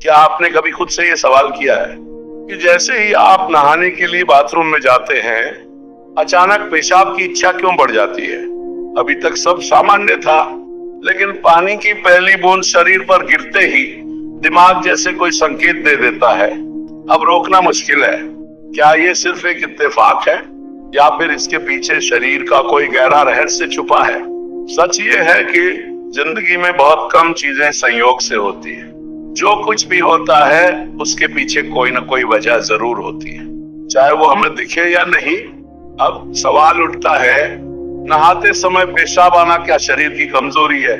क्या आपने कभी खुद से ये सवाल किया है कि जैसे ही आप नहाने के लिए बाथरूम में जाते हैं, अचानक पेशाब की इच्छा क्यों बढ़ जाती है? अभी तक सब सामान्य था, लेकिन पानी की पहली बूंद शरीर पर गिरते ही दिमाग जैसे कोई संकेत दे देता है। अब रोकना मुश्किल है। क्या ये सिर्फ एक इत्तेफाक है या फिर इसके पीछे शरीर का कोई गहरा रहस्य छुपा है? सच ये है कि जिंदगी में बहुत कम चीजें संयोग से होती है। जो कुछ भी होता है उसके पीछे कोई ना कोई वजह जरूर होती है, चाहे वो हमें दिखे या नहीं। अब सवाल उठता है, नहाते समय पेशाब आना क्या शरीर की कमजोरी है?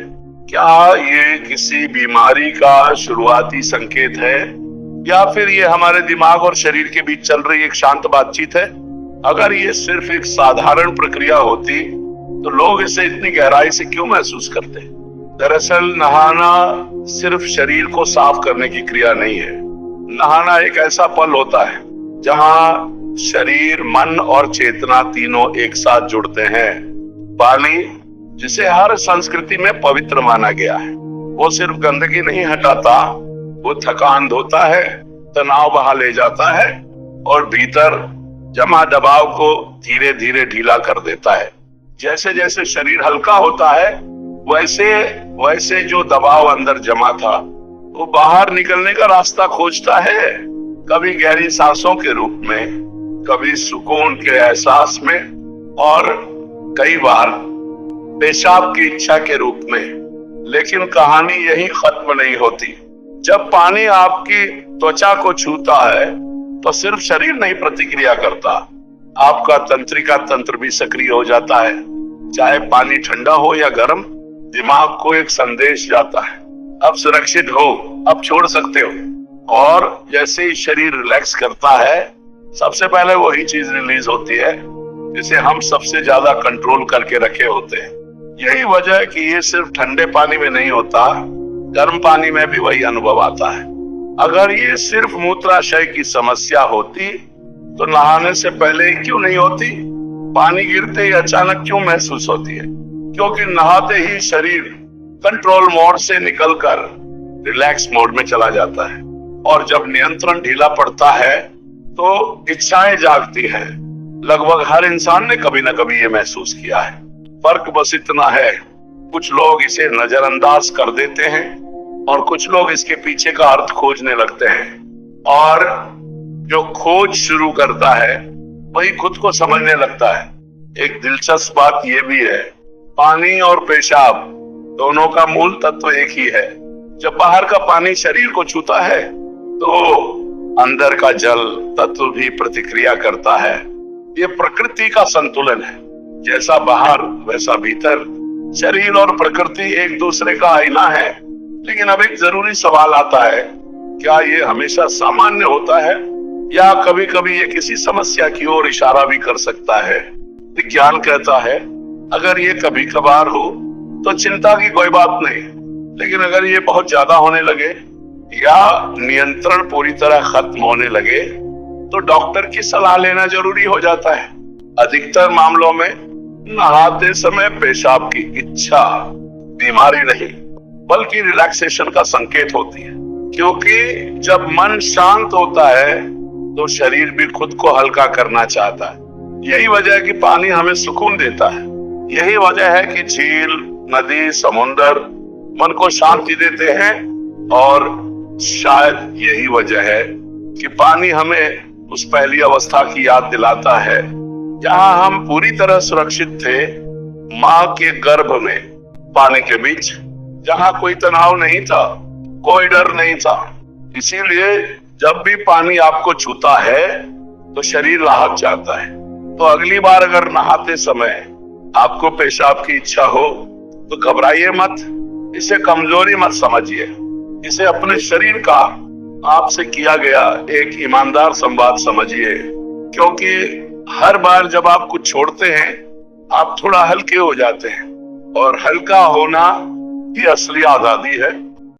क्या ये किसी बीमारी का शुरुआती संकेत है या फिर ये हमारे दिमाग और शरीर के बीच चल रही एक शांत बातचीत है? अगर ये सिर्फ एक साधारण प्रक्रिया होती तो लोग इसे इतनी गहराई से क्यों महसूस करते? दरअसल नहाना सिर्फ शरीर को साफ करने की क्रिया नहीं है। नहाना एक ऐसा पल होता है जहां शरीर, मन और चेतना तीनों एक साथ जुड़ते हैं। पानी, जिसे हर संस्कृति में पवित्र माना गया है, वो सिर्फ गंदगी नहीं हटाता, वो थकान धोता है, तनाव बहा ले जाता है और भीतर जमा दबाव को धीरे धीरे ढीला कर देता है। जैसे जैसे शरीर हल्का होता है, वैसे वैसे जो दबाव अंदर जमा था वो बाहर निकलने का रास्ता खोजता है। कभी गहरी सांसों के रूप में, कभी सुकून के एहसास में और कई बार पेशाब की इच्छा के रूप में। लेकिन कहानी यही खत्म नहीं होती। जब पानी आपकी त्वचा को छूता है तो सिर्फ शरीर नहीं प्रतिक्रिया करता, आपका तंत्रिका तंत्र भी सक्रिय हो जाता है। चाहे पानी ठंडा हो या गर्म, दिमाग को एक संदेश जाता है, अब सुरक्षित हो, अब छोड़ सकते हो। और जैसे ही शरीर रिलैक्स करता है, सबसे पहले वही चीज रिलीज होती है जिसे हम सबसे ज्यादा कंट्रोल करके रखे होते हैं। यही वजह है कि ये सिर्फ ठंडे पानी में नहीं होता, गर्म पानी में भी वही अनुभव आता है। अगर ये सिर्फ मूत्राशय की समस्या होती तो नहाने से पहले क्यों नहीं होती? पानी गिरते ही अचानक क्यों महसूस होती है? क्योंकि नहाते ही शरीर कंट्रोल मोड से निकलकर रिलैक्स मोड में चला जाता है, और जब नियंत्रण ढीला पड़ता है तो इच्छाएं जागती हैं। लगभग हर इंसान ने कभी ना कभी ये महसूस किया है। फर्क बस इतना है, कुछ लोग इसे नजरअंदाज कर देते हैं और कुछ लोग इसके पीछे का अर्थ खोजने लगते हैं। और जो खोज शुरू करता है वही खुद को समझने लगता है। एक दिलचस्प बात यह भी है, पानी और पेशाब दोनों का मूल तत्व एक ही है। जब बाहर का पानी शरीर को छूता है तो अंदर का जल तत्व भी प्रतिक्रिया करता है। ये प्रकृति का संतुलन है, जैसा बाहर वैसा भीतर। शरीर और प्रकृति एक दूसरे का आईना है। लेकिन अब एक जरूरी सवाल आता है, क्या ये हमेशा सामान्य होता है या कभी कभी ये किसी समस्या की ओर इशारा भी कर सकता है? विज्ञान कहता है अगर ये कभी कभार हो तो चिंता की कोई बात नहीं, लेकिन अगर ये बहुत ज्यादा होने लगे या नियंत्रण पूरी तरह खत्म होने लगे तो डॉक्टर की सलाह लेना जरूरी हो जाता है। अधिकतर मामलों में नहाते समय पेशाब की इच्छा बीमारी नहीं बल्कि रिलैक्सेशन का संकेत होती है, क्योंकि जब मन शांत होता है तो शरीर भी खुद को हल्का करना चाहता है। यही वजह है कि पानी हमें सुकून देता है। यही वजह है कि झील, नदी, समुंदर मन को शांति देते हैं। और शायद यही वजह है कि पानी हमें उस पहली अवस्था की याद दिलाता है जहां हम पूरी तरह सुरक्षित थे, माँ के गर्भ में, पानी के बीच, जहां कोई तनाव नहीं था, कोई डर नहीं था। इसीलिए जब भी पानी आपको छूता है तो शरीर राहत चाहता है। तो अगली बार अगर नहाते समय आपको पेशाब की इच्छा हो तो घबराइए मत, इसे कमजोरी मत समझिए। इसे अपने शरीर का आपसे किया गया एक ईमानदार संवाद समझिए, क्योंकि हर बार जब आप कुछ छोड़ते हैं आप थोड़ा हल्के हो जाते हैं, और हल्का होना ही असली आजादी है।